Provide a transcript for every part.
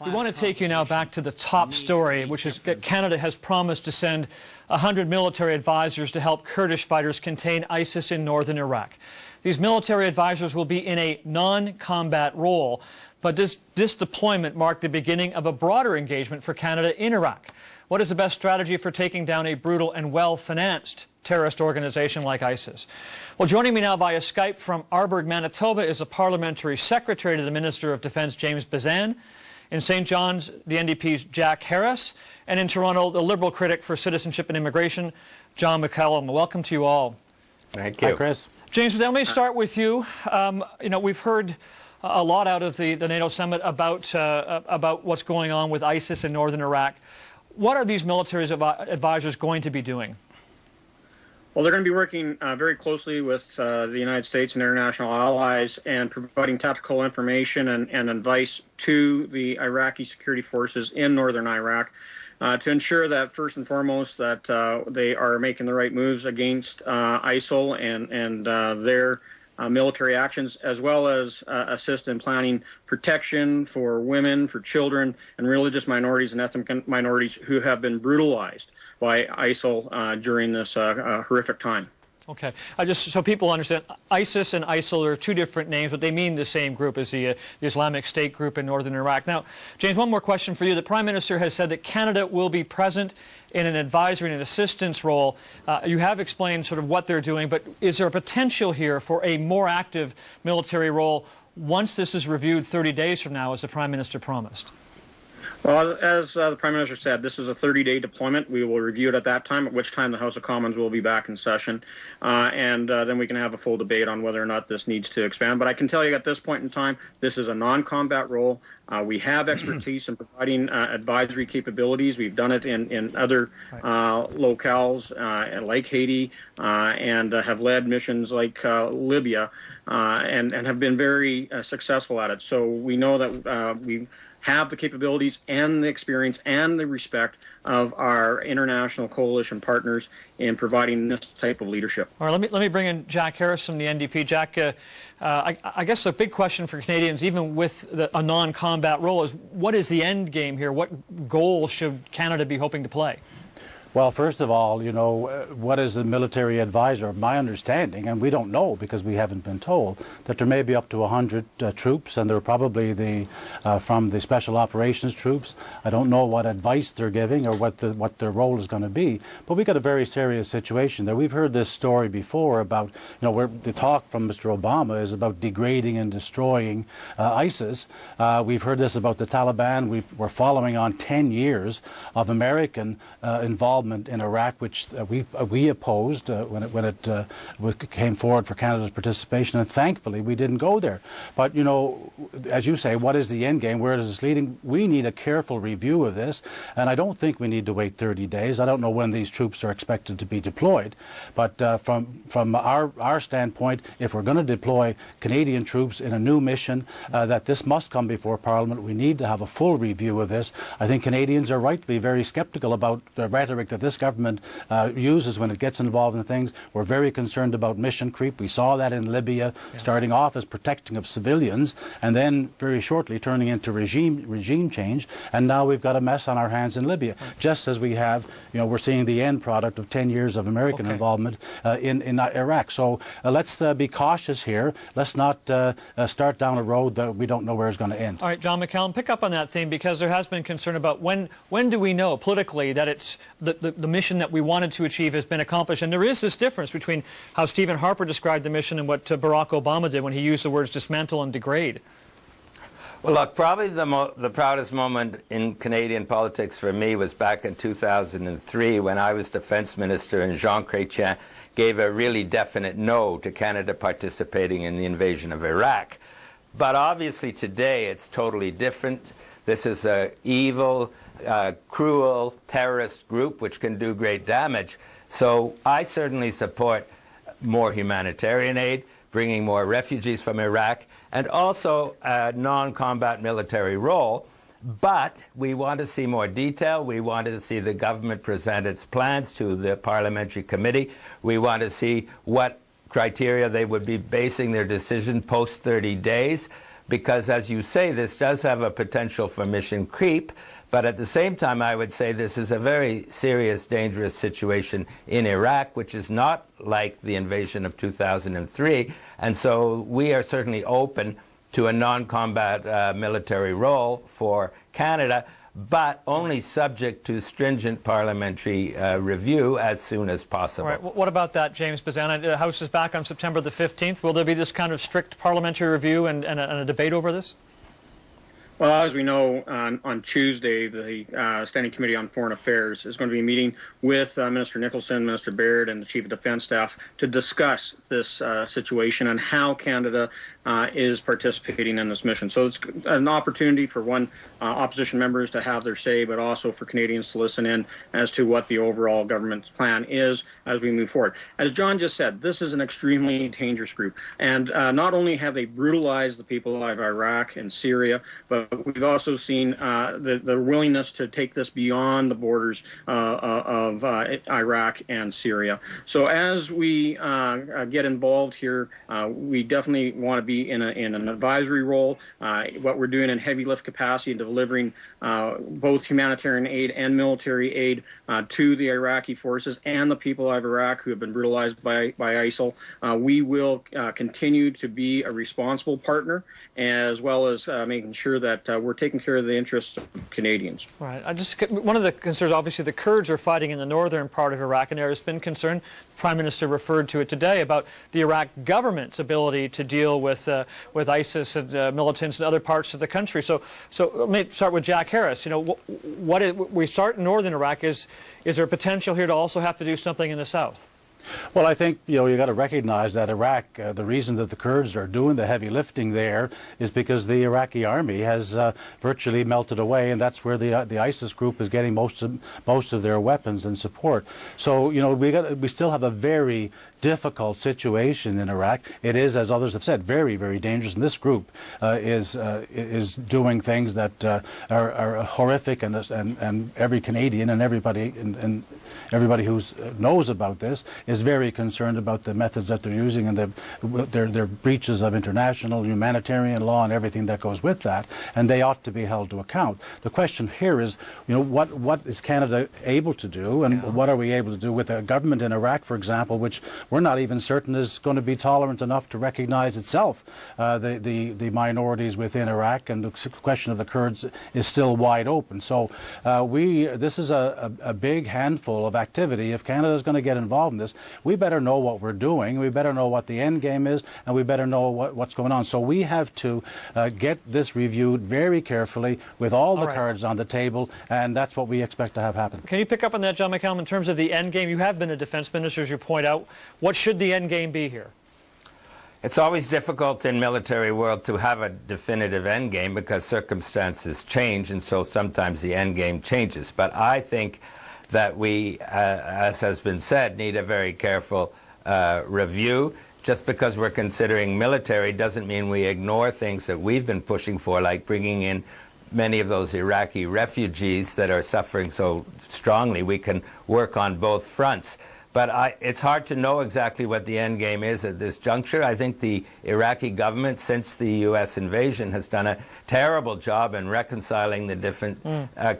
We want to take you now back to the top story, which is that Canada has promised to send 100 military advisors to help Kurdish fighters contain ISIS in northern Iraq. These military advisors will be in a non-combat role, but this deployment marked the beginning of a broader engagement for Canada in Iraq. What is the best strategy for taking down a brutal and well-financed terrorist organization like ISIS? Well, joining me now via Skype from Arborg, Manitoba is a parliamentary secretary to the Minister of Defence, James Bezan. In St. John's, the NDP's Jack Harris. And in Toronto, the Liberal critic for citizenship and immigration, John McCallum. Welcome to you all. Thank you. Hi, Chris. James, let me start with you. We've heard a lot out of the NATO summit about what's going on with ISIS in northern Iraq. What are these military advisors going to be doing? Well, they're going to be working very closely with the United States and international allies and providing tactical information and advice to the Iraqi security forces in northern Iraq to ensure that, first and foremost, that they are making the right moves against ISIL and their military actions, as well as assist in planning protection for women, for children, and religious minorities and ethnic minorities who have been brutalized by ISIL during this horrific time. Okay. Just so people understand, ISIS and ISIL are two different names, but they mean the same group as the Islamic State group in northern Iraq. Now, James, one more question for you. The Prime Minister has said that Canada will be present in an advisory and an assistance role. You have explained sort of what they're doing, but is there a potential here for a more active military role once this is reviewed 30 days from now, as the Prime Minister promised? Well, as the Prime Minister said, this is a 30-day deployment. We will review it at that time, at which time the House of Commons will be back in session, and then we can have a full debate on whether or not this needs to expand. But I can tell you at this point in time, this is a non-combat role. We have expertise in providing advisory capabilities. We've done it in other locales like Haiti and have led missions like Libya and have been very successful at it. So we know that we have the capabilities and the experience and the respect of our international coalition partners in providing this type of leadership. All right, let me bring in Jack Harris from the NDP. Jack, I guess the big question for Canadians, even with a non-combat role, is what is the end game here? What goal should Canada be hoping to play? Well, first of all, you know, what is a military advisor? My understanding, and we don't know because we haven't been told, that there may be up to 100 troops, and they're probably from the special operations troops. I don't know what advice they're giving or what their role is going to be, but we've got a very serious situation there. We've heard this story before about, you know, where the talk from Mr. Obama is about degrading and destroying ISIS. We've heard this about the Taliban. We're following on 10 years of American involvement in Iraq, which we opposed when it came forward for Canada's participation, and thankfully we didn't go there. But, you know, as you say, what is the end game? Where is this leading? We need a careful review of this, and I don't think we need to wait 30 days. I don't know when these troops are expected to be deployed, but from our standpoint, if we're going to deploy Canadian troops in a new mission, that this must come before Parliament. We need to have a full review of this. I think Canadians are rightly very sceptical about the rhetoric that this government uses when it gets involved in things. We're very concerned about mission creep. We saw that in Libya, starting off as protecting of civilians, and then very shortly turning into regime change. And now we've got a mess on our hands in Libya, just as we have, you know, we're seeing the end product of 10 years of American involvement in Iraq. So let's be cautious here. Let's not start down a road that we don't know where it's going to end. All right, John McCallum, pick up on that theme, because there has been concern about when do we know politically that it's the mission that we wanted to achieve has been accomplished. And there is this difference between how Stephen Harper described the mission and what Barack Obama did when he used the words dismantle and degrade. Well, look, probably the proudest moment in Canadian politics for me was back in 2003 when I was Defense Minister and Jean Chrétien gave a really definite no to Canada participating in the invasion of Iraq. But obviously today it's totally different. This is an evil, cruel terrorist group which can do great damage. So I certainly support more humanitarian aid, bringing more refugees from Iraq, and also a non-combat military role. But we want to see more detail. We want to see the government present its plans to the parliamentary committee. We want to see what criteria they would be basing their decision post 30 days. because, as you say, this does have a potential for mission creep. But at the same time, I would say this is a very serious, dangerous situation in Iraq, which is not like the invasion of 2003. And so we are certainly open to a non-combat military role for Canada, but only subject to stringent parliamentary review as soon as possible. All right. What about that, James Bezan? The House is back on September the 15th. Will there be this kind of strict parliamentary review and a debate over this? Well, as we know, on Tuesday, the Standing Committee on Foreign Affairs is going to be meeting with Minister Nicholson, Minister Baird, and the Chief of Defence Staff to discuss this situation and how Canada is participating in this mission. So it's an opportunity for opposition members to have their say, but also for Canadians to listen in as to what the overall government's plan is as we move forward. As John just said, this is an extremely dangerous group. And not only have they brutalized the people of Iraq and Syria, but we've also seen the willingness to take this beyond the borders of Iraq and Syria. So as we get involved here, we definitely want to be in an advisory role. What we're doing in heavy lift capacity and delivering both humanitarian aid and military aid to the Iraqi forces and the people of Iraq who have been brutalized by ISIL. We will continue to be a responsible partner, as well as making sure that we're taking care of the interests of Canadians. Right. One of the concerns, obviously, the Kurds are fighting in the northern part of Iraq, and there has been concern, the Prime Minister referred to it today, about the Iraq government's ability to deal with ISIS and militants in other parts of the country. So let me start with Jack Harris. You know, we start in northern Iraq. Is there potential here to also have to do something in the south? Well, I think, you got to recognize that Iraq, the reason that the Kurds are doing the heavy lifting there is because the Iraqi army has virtually melted away, and that's where the ISIS group is getting most of their weapons and support. So, we still have a very difficult situation in Iraq. It is, as others have said, very, very dangerous. And this group is doing things that are horrific, and every Canadian and everybody who knows about this is very concerned about the methods that they're using and their breaches of international humanitarian law and everything that goes with that. And they ought to be held to account. The question here is, what is Canada able to do, and what are we able to do with a government in Iraq, for example, which we're not even certain is going to be tolerant enough to recognize itself the minorities within Iraq, and the question of the Kurds is still wide open. So this is a big handful of activity. If Canada is going to get involved in this, we better know what we're doing, we better know what the end game is, and we better know what's going on. So we have to get this reviewed very carefully with all the cards on the table, and that's what we expect to have happen. Can you pick up on that, John McCallum, in terms of the end game? You have been a defense minister, as you point out. What should the end game be here? It's always difficult in military world to have a definitive end game because circumstances change, and so sometimes the end game changes. But I think that we, as has been said, need a very careful review. Just because we're considering military doesn't mean we ignore things that we've been pushing for, like bringing in many of those Iraqi refugees that are suffering so strongly. We can work on both fronts. But it's hard to know exactly what the end game is at this juncture. I think the Iraqi government, since the U.S. invasion, has done a terrible job in reconciling the different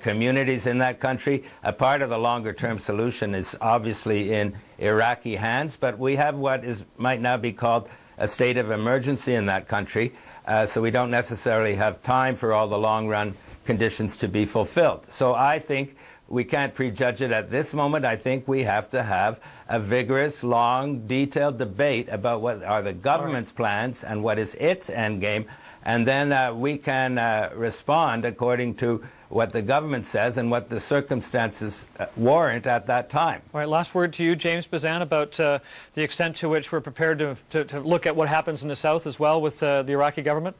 communities in that country. A part of the longer-term solution is obviously in Iraqi hands, but we have what might now be called a state of emergency in that country, so we don't necessarily have time for all the long-run conditions to be fulfilled. So I think we can't prejudge it at this moment. I think we have to have a vigorous, long, detailed debate about what are the government's plans and what is its end game, and then we can respond according to what the government says and what the circumstances warrant at that time. All right, last word to you, James Bezan, about the extent to which we're prepared to look at what happens in the south as well with the Iraqi government.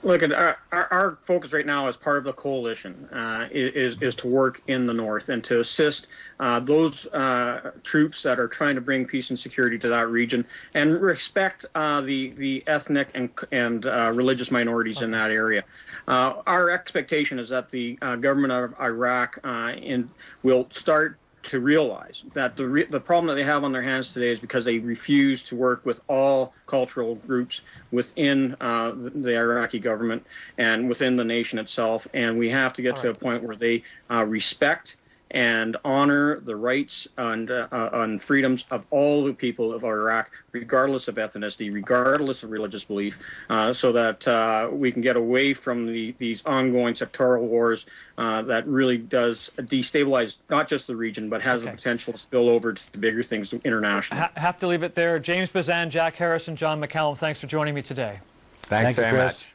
Look, our focus right now as part of the coalition is to work in the north and to assist those troops that are trying to bring peace and security to that region and respect the ethnic and religious minorities in that area. Our expectation is that the government of Iraq will start to realize that the problem that they have on their hands today is because they refuse to work with all cultural groups within the Iraqi government and within the nation itself. And we have to get to a point where they respect and honor the rights and freedoms of all the people of Iraq, regardless of ethnicity, regardless of religious belief, so that we can get away from these ongoing sectoral wars that really does destabilize not just the region, but has the potential to spill over to bigger things internationally. Have to leave it there. James Bezan, Jack Harris, and John McCallum, thanks for joining me today. Thanks very much.